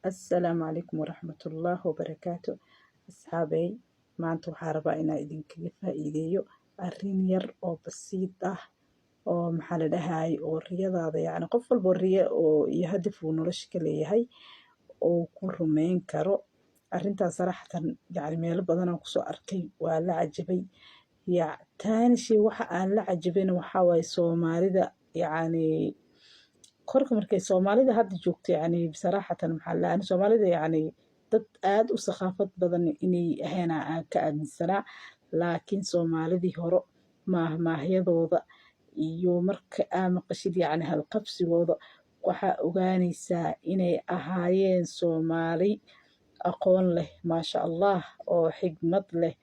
السلام عليكم ورحمة الله وبركاته. أصحابي maanta waxaa rabaa inaan idinkaga faa'iideeyo arrin yar oo basiid ah oo maxaa la dhahay oo riyadaada yacni qof walba riyo oo iyo hadaf uu nolosha ka leeyahay oo ku rumeyn karo. arrintaas saraxatan yacni meelo badan aan kusoo arkay waa la cajabay. taani shay waxa aan la cajabayna waxaa waaye Soomaalida yacni korka markay Soomaalida hadda joogto yacni saraxatan maxaa la dhahay Soomaalida yacni dad aad u saqaafad badan inay ahayn aan ka aaminsanaa, laakiin Soomaalidii hore maahyadooda iyo marka aa maqashid yacni halqabsigooda waxaa ogaanaysaa inay ahaayeen Soomaali aqoon leh maasha Allah oo xigmad leh.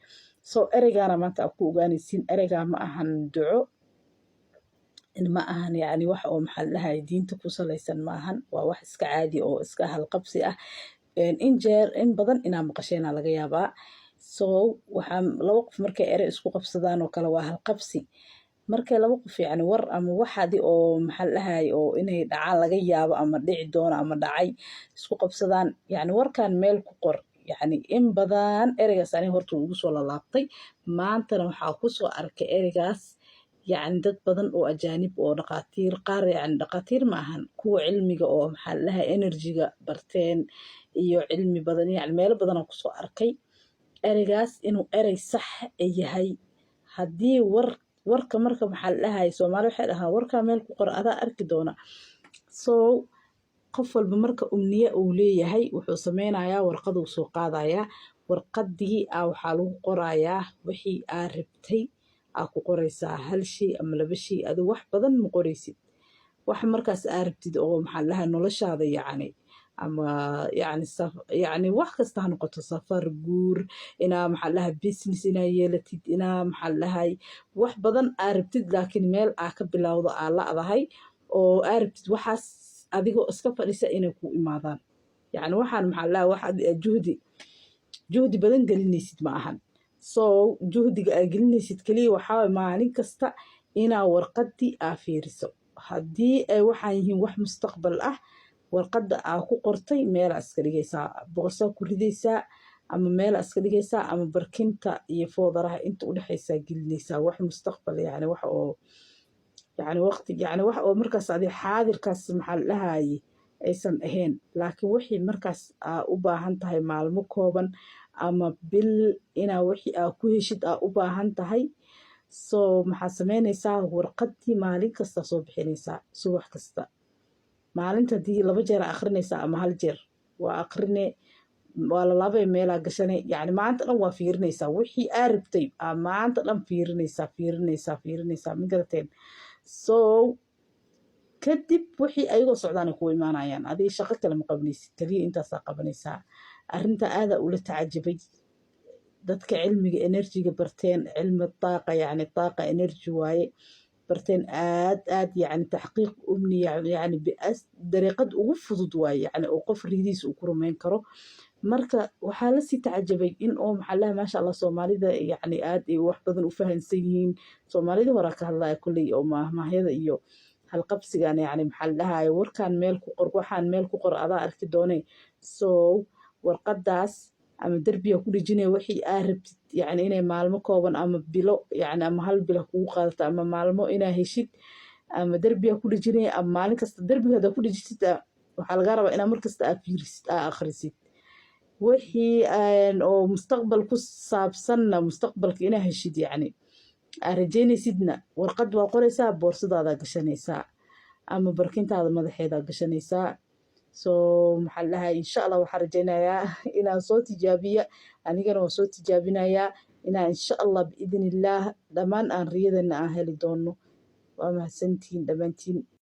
ereygaana maanta aad ku ogaanaysiin ereygaa ma ahan duco, ma ahan yacni wax oo maxaa la dhahay diinta ku salaysan ma ahan, waa wax iska caadi oo iska halqabsi ah. in badan inaa maqasheenaa laga yaabaa. waxaa laba qof markay erey isku qabsadaan oo kale waa halqabsi. markay laba qof yacni war ama waxaadi oo maxaa la dhahay oo inay dhacaan laga yaabo ama dhici doono ama dhacay isku qabsadaan yacni warkaan meel ku qor. yacni in badan ereygaas aniga horta ugu soo lalaabtay, maantana waxaa kusoo arkay ereygaas yacni dad badan oo ajaanib oo dhaqaatiir qaar yacni dhaqaatiir ma ahan kuwa cilmiga oo maxaa la dhahay enerjiga barteen iyo cilmi badan yacni meelo badan aan kusoo arkay ereygaas inuu erey sax yahay. haddii warka marka maxaa la dhahay Soomaali waxay dhahaan warkaa meel ku qor adaa arki doona. qof walba marka umniye uu leeyahay wuxuu sameynayaa warqaduu soo qaadayaa, warqadii waxaa lagu qorayaa wixii aa rabtay aa ku qoraysaa hal shay ama laba shay adi wax badan ma qoraysid. wax markaas aa rabtid oo maxaa la dhahay noloshaada yacni ama yacni wax kasta ha noqoto safar guur inaa maxaa la dhahay business inaa yeelatid inaa maxaa la dhahay wax badan aa rabtid laakiin meel aa ka bilowdo aa la'dahay oo aa rabtid waxaas adigoo iska fadhisa inay ku imaadaan. yacni waxaan maxaa la dhahay wax juhdi badan gelinaysid ma ahan. juhdiga aa gelinaysid kaliya waxaa maalin kasta inaa warqadii aa fiiriso. haddii ay waxaan yihiin wax mustaqbal ah warqadda aa ku qortay meel aa iska dhigaysaa, boqosaa ku ridaysaa ama meel aa iska dhigaysaa ama barkinta iyo foodaraha inta u dhexaysaa gelinaysaa. wax mustaqbal yacni wax oo yacni waqti yacni wax oo markaas adiga xaadirkaas maxaa la dhahaye aysan ahayn, laakiin wixii markaas aa u baahan tahay maalmo kooban ama bil inaa wixii aa ku heshid aa u baahan tahay. maxaa sameynaysaa warqadii maalin kasta soo bixinaysaa subax kasta. maalinta hadii 2 jeer aa akhrinaysaa ama 1 jeer waa akhrine waa la laabay meelaa gashane yacni maanta dhan waa fiirinaysaa wixii aa rabtay aa maanta dhan fiirinaysaa ma garateen. kadib wixii ayagoo socdaan ay ku imaanayaan adiga shaqo kale ma qabanaysid kaliya intaasaa qabanaysaa. arrinta aadaa ula tacajabay dadka cilmiga enerjiga barteen cilmi daaqa yacni daaqa enerji waaye barteen aad yacni taxqiiq umni yacni dariiqad ugu fudud waaye yacni oo qof ridiis uu ku rumeyn karo. marka waxaa la sii tacajabay in oo maxaa la dhahay maasha Allah Soomaalida yacni aad ay wax badan u fahansan yihiin. Soomaalida hore ka hadlaya kulley oo maahyada iyo halqabsigan yacni maxaa la dhahay warkaan meel ku qor waxaan meel ku qor adaa arki doonay. warqadaas ama darbiga ku dhijinaya wixii aa rabtid yacni inay maalmo kooban ama bilo yacni ama 1 bil kugu qaadato ama maalmo inaa heshid ama darbiga ku dhijinaya ama maalin kasta darbiga hadaa ku dhijisid waxaa laga rabaa inaa markasta aa fiirisid aa akhrisid. wixii oo mustaqbal ku saabsanna mustaqbalka inaa heshid yacni aa rajaynaysidna warqad waa qoraysaa boorsadaada gashanaysaa ama barkintaada madaxeeda gashanaysaa. maxaa la dhahay insha Allah waxaan rajaynayaa inaan soo tijaabiya anigana waan soo tijaabinayaa inaan insha Allah biidnillaah dhammaan aan riyadana aan heli doono. waa mahadsantihiin dhammaantiin.